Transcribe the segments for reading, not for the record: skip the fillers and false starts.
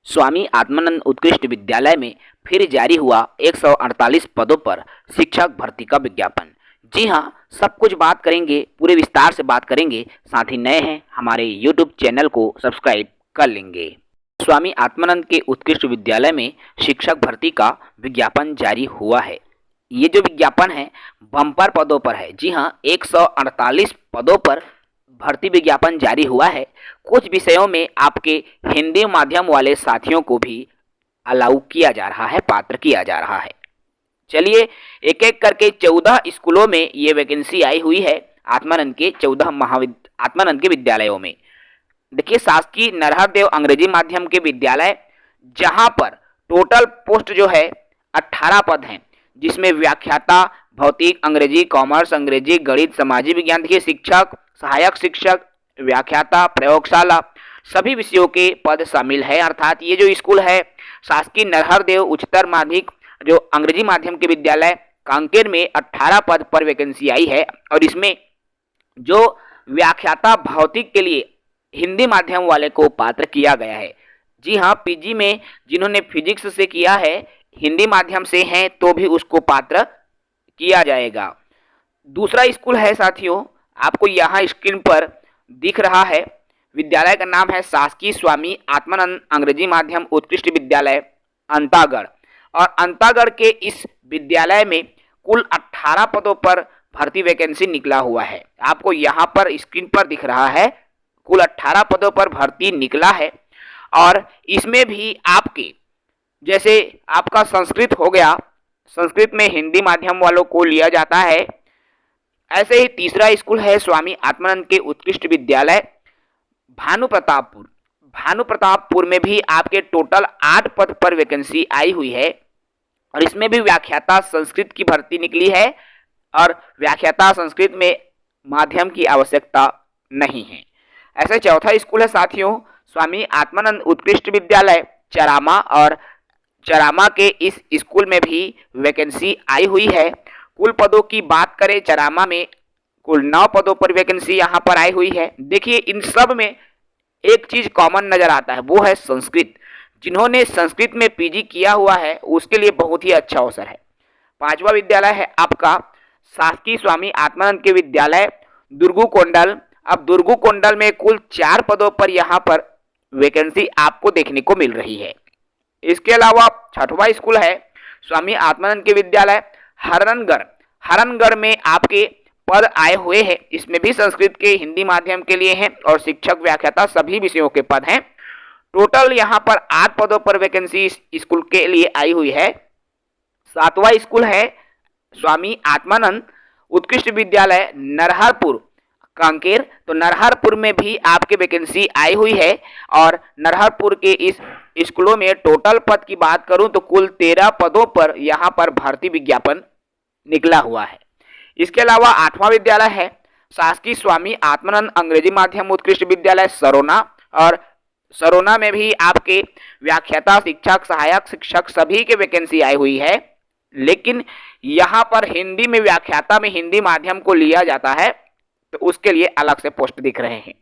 स्वामी आत्मानंद उत्कृष्ट विद्यालय में फिर जारी हुआ 148 पदों पर शिक्षक भर्ती का विज्ञापन। जी हाँ, सब कुछ बात करेंगे, पूरे विस्तार से बात करेंगे। साथ ही नए हैं हमारे YouTube चैनल को सब्सक्राइब कर लेंगे। स्वामी आत्मानंद के उत्कृष्ट विद्यालय में शिक्षक भर्ती का विज्ञापन जारी हुआ है। ये जो विज्ञापन है बम्पर पदों पर है। जी हाँ, 148 पदों पर भर्ती विज्ञापन जारी हुआ है। कुछ विषयों में आपके हिंदी माध्यम वाले साथियों को भी अलाउ किया जा रहा है, पात्र किया जा रहा है। चलिए एक एक करके 14 स्कूलों में ये वैकेंसी आई हुई है। आत्मानंद के 14 आत्मानंद के विद्यालयों में देखिए, शासकीय नरहरदेव अंग्रेजी माध्यम के विद्यालय, जहां पर टोटल पोस्ट जो है 18 पद हैं, जिसमें व्याख्याता, भौतिक अंग्रेजी, कॉमर्स अंग्रेजी, गणित, सामाजिक विज्ञान के शिक्षक, सहायक शिक्षक, व्याख्याता, प्रयोगशाला, सभी विषयों के पद शामिल है। अर्थात ये जो स्कूल है शासकीय नरहरदेव उच्चतर माध्यमिक जो अंग्रेजी माध्यम के विद्यालय कांकेर में 18 पद पर वैकेंसी आई है। और इसमें जो व्याख्याता भौतिक के लिए हिंदी माध्यम वाले को पात्र किया गया है। जी हाँ, पीजी में जिन्होंने फिजिक्स से किया है, हिंदी माध्यम से हैं तो भी उसको पात्र किया जाएगा। दूसरा स्कूल है साथियों, आपको यहाँ स्क्रीन पर दिख रहा है, विद्यालय का नाम है शासकीय स्वामी आत्मानंद अंग्रेजी माध्यम उत्कृष्ट विद्यालय अंतागढ़। और अंतागढ़ के इस विद्यालय में कुल 18 पदों पर भर्ती वैकेंसी निकला हुआ है। आपको यहाँ पर स्क्रीन पर दिख रहा है, कुल 18 पदों पर भर्ती निकला है। और इसमें भी आपके जैसे आपका संस्कृत हो गया, संस्कृत में हिंदी माध्यम वालों को लिया जाता है। ऐसे ही तीसरा स्कूल है स्वामी आत्मानंद के उत्कृष्ट विद्यालय भानुप्रतापपुर। भानुप्रतापपुर में भी आपके टोटल 8 पद पर वैकेंसी आई हुई है। और इसमें भी व्याख्याता संस्कृत की भर्ती निकली है। और व्याख्याता संस्कृत में माध्यम की आवश्यकता नहीं है। ऐसे चौथा स्कूल है साथियों स्वामी आत्मानंद उत्कृष्ट विद्यालय चरामा। और चरामा के इस स्कूल में भी वैकेंसी आई हुई है। कुल पदों की बात करें, चरामा में कुल 9 पदों पर वैकेंसी यहाँ पर आई हुई है। देखिए, इन सब में एक चीज कॉमन नजर आता है, वो है संस्कृत। जिन्होंने संस्कृत में पीजी किया हुआ है उसके लिए बहुत ही अच्छा अवसर है। पांचवा विद्यालय है आपका शासकीय स्वामी आत्मानंद के विद्यालय दुर्गुकोंडल। अब दुर्गुकोंडल में कुल 4 पदों पर यहाँ पर वैकेंसी आपको देखने को मिल रही है। इसके अलावा छठवां स्कूल है स्वामी आत्मानंद के विद्यालय हरनगढ़। हरनगढ़ में आपके पद आए हुए हैं। इसमें भी संस्कृत के हिंदी माध्यम के लिए हैं और शिक्षक व्याख्याता सभी विषयों के पद हैं। टोटल यहाँ पर 8 पदों पर वैकेंसी इस स्कूल के लिए आई हुई है। सातवां स्कूल है स्वामी आत्मानंद उत्कृष्ट विद्यालय नरहरपुर कांकेर। तो नरहरपुर में भी आपके वैकेंसी आई हुई है। और नरहरपुर के इस स्कूलों में टोटल पद की बात करूं तो कुल 13 पदों पर यहाँ पर भर्ती विज्ञापन निकला हुआ है। इसके अलावा 8वां विद्यालय है शासकीय स्वामी आत्मानंद अंग्रेजी माध्यम उत्कृष्ट विद्यालय सरोना। और सरोना में भी आपके व्याख्याता, शिक्षक, सहायक शिक्षक सभी के वैकेंसी आई हुई है। लेकिन यहाँ पर हिंदी में व्याख्याता में हिंदी माध्यम को लिया जाता है तो उसके लिए अलग से पोस्ट दिख रहे हैं।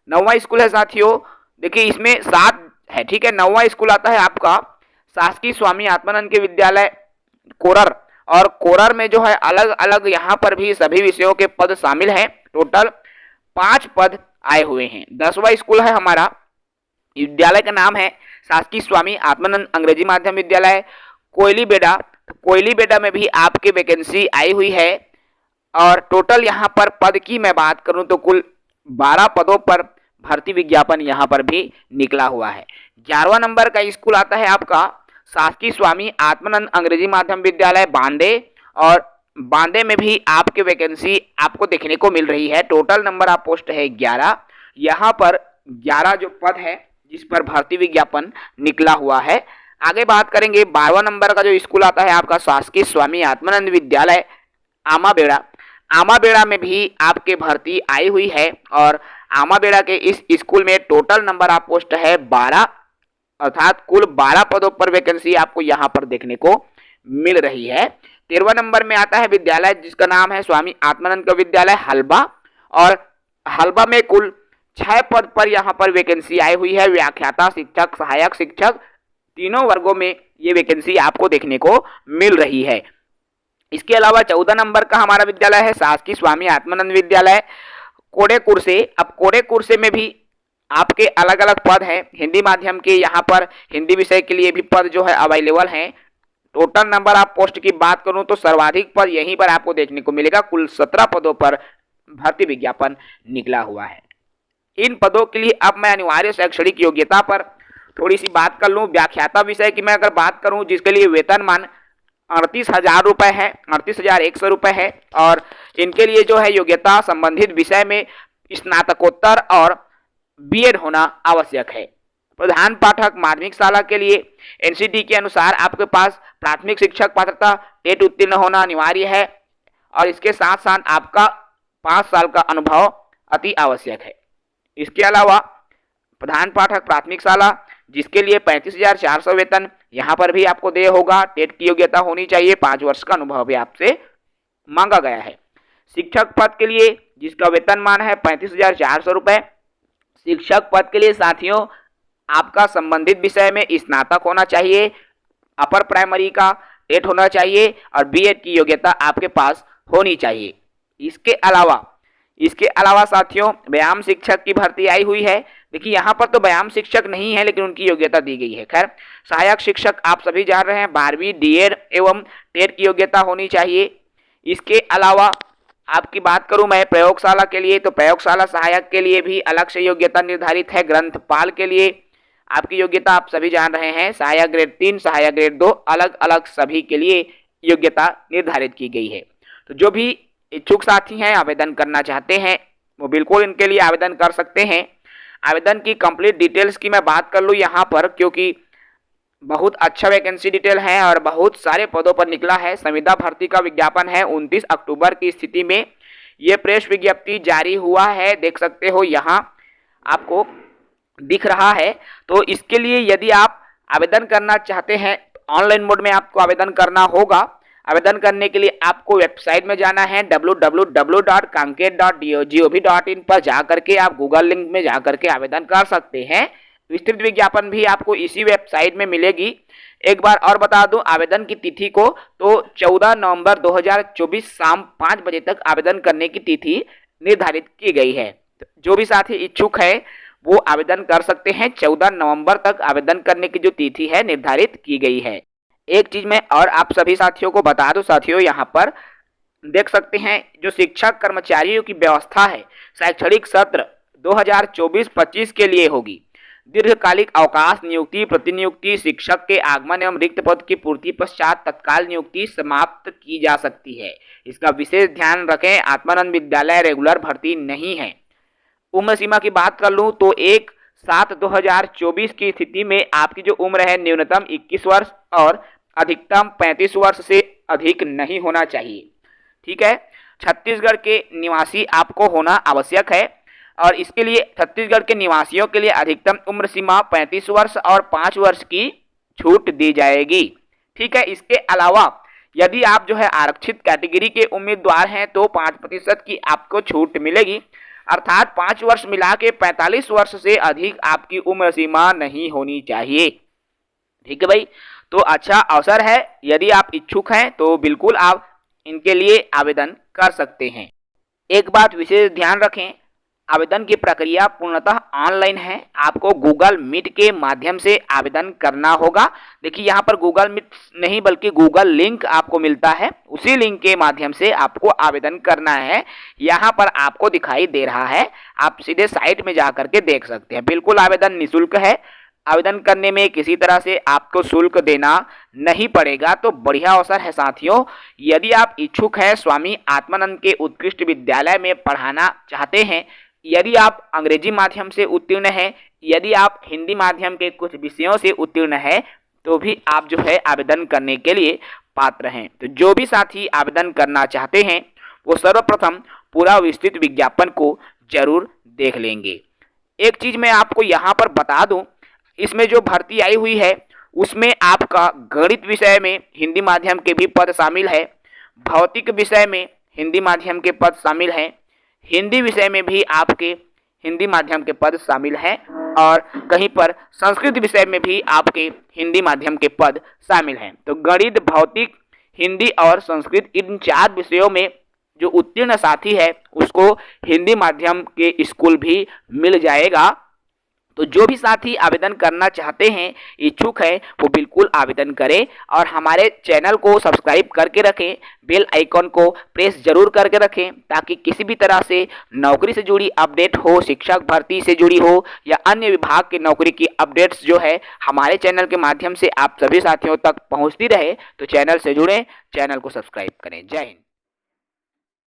9वां स्कूल है साथियों, देखिए इसमें 7 है, ठीक है। 9वां स्कूल आता है आपका शासकीय स्वामी आत्मानंद के विद्यालय कोरर। और कोरर में जो है अलग अलग यहाँ पर भी सभी विषयों के पद शामिल हैं। टोटल 5 पद आए हुए हैं। 10वां स्कूल है हमारा, विद्यालय का नाम है शासकीय स्वामी आत्मानंद अंग्रेजी माध्यम विद्यालय कोयलीबेड़ा। तो कोयलीबेड़ा में भी आपके वैकेंसी आई हुई है। और टोटल यहाँ पर पद की मैं बात करूँ तो कुल 12 पदों पर भर्ती विज्ञापन यहाँ पर भी निकला हुआ है। 11वां नंबर का स्कूल आता है आपका शासकीय स्वामी आत्मानंद अंग्रेजी माध्यम विद्यालय बांदे। और बांदे में भी आपके वैकेंसी आपको देखने को मिल रही है। टोटल नंबर ऑफ पोस्ट है 11। यहाँ पर 11 जो पद है जिस पर भर्ती विज्ञापन निकला हुआ है। आगे बात करेंगे 12वां नंबर का जो स्कूल आता है आपका शासकीय स्वामी आत्मानंद विद्यालय आमाबेड़ा। आमाबेड़ा में भी आपके भर्ती आई हुई है। और आमाबेड़ा के इस स्कूल में टोटल नंबर ऑफ पोस्ट है 12, अर्थात कुल 12 पदों पर वैकेंसी आपको यहाँ पर देखने को मिल रही है। 13वां नंबर में आता है विद्यालय जिसका नाम है स्वामी आत्मानंद का विद्यालय हलबा। और हलबा में कुल 6 पद पर यहाँ पर वैकेंसी आई हुई है। व्याख्याता शिक्षक, सहायक शिक्षक, तीनों वर्गों में ये वैकेंसी आपको देखने को मिल रही है। इसके अलावा 14 नंबर का हमारा विद्यालय है शासकीय स्वामी आत्मानंद विद्यालय कोड़ेकुर से। अब कोड़ेकुर से में भी आपके अलग अलग पद हैं हिंदी माध्यम के। यहाँ पर हिंदी विषय के लिए भी पद जो है अवेलेबल हैं। टोटल नंबर आप पोस्ट की बात करूं तो सर्वाधिक पद यहीं पर आपको देखने को मिलेगा। कुल 17 पदों पर भर्ती विज्ञापन निकला हुआ है। इन पदों के लिए अब मैं अनिवार्य शैक्षणिक योग्यता पर थोड़ी सी बात कर लूं। व्याख्याता विषय की मैं अगर बात करूं जिसके लिए वेतनमान 38,000 रुपये है, 38,100 रुपये है। और इनके लिए जो है योग्यता संबंधित विषय में स्नातकोत्तर और बीएड होना आवश्यक है। प्रधान पाठक माध्यमिक शाला के लिए एनसीटी के अनुसार आपके पास प्राथमिक शिक्षक पात्रता टेट उत्तीर्ण होना अनिवार्य है और इसके साथ साथ आपका 5 साल का अनुभव अति आवश्यक है। इसके अलावा प्रधान पाठक प्राथमिक शाला जिसके लिए 35,400 वेतन यहाँ पर भी आपको देय होगा। टेट की योग्यता होनी चाहिए, 5 वर्ष का अनुभव भी आपसे मांगा गया है। शिक्षक पद के लिए जिसका वेतनमान है 35,400 रुपये। शिक्षक पद के लिए साथियों आपका संबंधित विषय में स्नातक होना चाहिए, अपर प्राइमरी का टेट होना चाहिए और बीएड की योग्यता आपके पास होनी चाहिए। इसके अलावा साथियों व्यायाम शिक्षक की भर्ती आई हुई है। देखिए यहाँ पर तो व्यायाम शिक्षक नहीं है लेकिन उनकी योग्यता दी गई है। खैर सहायक शिक्षक आप सभी जान रहे हैं 12वीं डीएड एवं टेट की योग्यता होनी चाहिए। इसके अलावा आपकी बात करूं मैं प्रयोगशाला के लिए तो प्रयोगशाला सहायक के लिए भी अलग से योग्यता निर्धारित है। ग्रंथपाल के लिए आपकी योग्यता आप सभी जान रहे हैं सहायक ग्रेड 3, सहायक ग्रेड 2 अलग अलग सभी के लिए योग्यता निर्धारित की गई है। तो जो भी इच्छुक साथी हैं आवेदन करना चाहते हैं वो बिल्कुल इनके लिए आवेदन कर सकते हैं। आवेदन की कंप्लीट डिटेल्स की मैं बात कर लूँ यहाँ पर क्योंकि बहुत अच्छा वैकेंसी डिटेल है और बहुत सारे पदों पर निकला है। संविदा भर्ती का विज्ञापन है 29 अक्टूबर की स्थिति में ये प्रेस विज्ञप्ति जारी हुआ है। देख सकते हो यहाँ आपको दिख रहा है। तो इसके लिए यदि आप आवेदन करना चाहते हैं ऑनलाइन मोड में आपको आवेदन करना होगा। आवेदन करने के लिए आपको वेबसाइट में जाना है www.kanket.gov.in पर जाकर के आप गूगल लिंक में जाकर के आवेदन कर सकते हैं। विस्तृत विज्ञापन भी आपको इसी वेबसाइट में मिलेगी। एक बार और बता दूं आवेदन की तिथि को तो 14 नवंबर 2024 शाम 5 बजे तक आवेदन करने की तिथि निर्धारित की गई है। जो भी साथी इच्छुक है वो आवेदन कर सकते हैं। 14 नवंबर तक आवेदन करने की जो तिथि है निर्धारित की गई है। एक चीज मैं और आप सभी साथियों को बता दूं साथियों यहाँ पर देख सकते हैं जो शिक्षक कर्मचारियों की व्यवस्था है शैक्षणिक सत्र 2024-25 के लिए होगी। दीर्घकालिक अवकाश नियुक्ति प्रतिनियुक्ति शिक्षक के आगमन एवं रिक्त पद की पूर्ति पश्चात तत्काल नियुक्ति समाप्त की जा सकती है। इसका विशेष ध्यान रखें आत्मानंद विद्यालय रेगुलर भर्ती नहीं है। उम्र सीमा की बात कर लूं तो 1/7/2024 की स्थिति में आपकी जो उम्र है न्यूनतम 21 वर्ष और अधिकतम 35 वर्ष से अधिक नहीं होना चाहिए। ठीक है, छत्तीसगढ़ के निवासी आपको होना आवश्यक है और इसके लिए छत्तीसगढ़ के निवासियों के लिए अधिकतम उम्र सीमा 35 वर्ष और 5 वर्ष की छूट दी जाएगी। ठीक है, इसके अलावा यदि आप जो है आरक्षित कैटेगरी के उम्मीदवार हैं तो 5% की आपको छूट मिलेगी, अर्थात 5 वर्ष मिला के 45 वर्ष से अधिक आपकी उम्र सीमा नहीं होनी चाहिए। ठीक है भाई, तो अच्छा अवसर है, यदि आप इच्छुक हैं तो बिल्कुल आप इनके लिए आवेदन कर सकते हैं। एक बात विशेष ध्यान रखें, आवेदन की प्रक्रिया पूर्णतः ऑनलाइन है। आपको गूगल मीट के माध्यम से आवेदन करना होगा। देखिए यहाँ पर गूगल मीट नहीं बल्कि गूगल लिंक आपको मिलता है, उसी लिंक के माध्यम से आपको आवेदन करना है। यहाँ पर आपको दिखाई दे रहा है, आप सीधे साइट में जा करके देख सकते हैं। बिल्कुल आवेदन निःशुल्क है, आवेदन करने में किसी तरह से आपको शुल्क देना नहीं पड़ेगा। तो बढ़िया अवसर है साथियों, यदि आप इच्छुक हैं स्वामी आत्मानंद के उत्कृष्ट विद्यालय में पढ़ाना चाहते हैं, यदि आप अंग्रेजी माध्यम से उत्तीर्ण हैं, यदि आप हिंदी माध्यम के कुछ विषयों से उत्तीर्ण हैं तो भी आप जो है आवेदन करने के लिए पात्र हैं। तो जो भी साथी आवेदन करना चाहते हैं वो सर्वप्रथम पूरा विस्तृत विज्ञापन को जरूर देख लेंगे। एक चीज मैं आपको यहाँ पर बता दूं, इसमें जो भर्ती आई हुई है उसमें आपका गणित विषय में हिंदी माध्यम के भी पद शामिल है, भौतिक विषय में हिंदी माध्यम के पद शामिल हैं, हिंदी विषय में भी आपके हिंदी माध्यम के पद शामिल हैं और कहीं पर संस्कृत विषय में भी आपके हिंदी माध्यम के पद शामिल हैं। तो गणित, भौतिक, हिंदी और संस्कृत इन 4 विषयों में जो उत्तीर्ण साथी है उसको हिंदी माध्यम के स्कूल भी मिल जाएगा। तो जो भी साथी आवेदन करना चाहते हैं, इच्छुक है, वो बिल्कुल आवेदन करें और हमारे चैनल को सब्सक्राइब करके रखें, बेल आइकॉन को प्रेस जरूर करके रखें ताकि किसी भी तरह से नौकरी से जुड़ी अपडेट हो, शिक्षक भर्ती से जुड़ी हो या अन्य विभाग की नौकरी की अपडेट्स जो है हमारे चैनल के माध्यम से आप सभी साथियों तक पहुंचती रहे। तो चैनल से जुड़ें, चैनल को सब्सक्राइब करें। जय हिंद।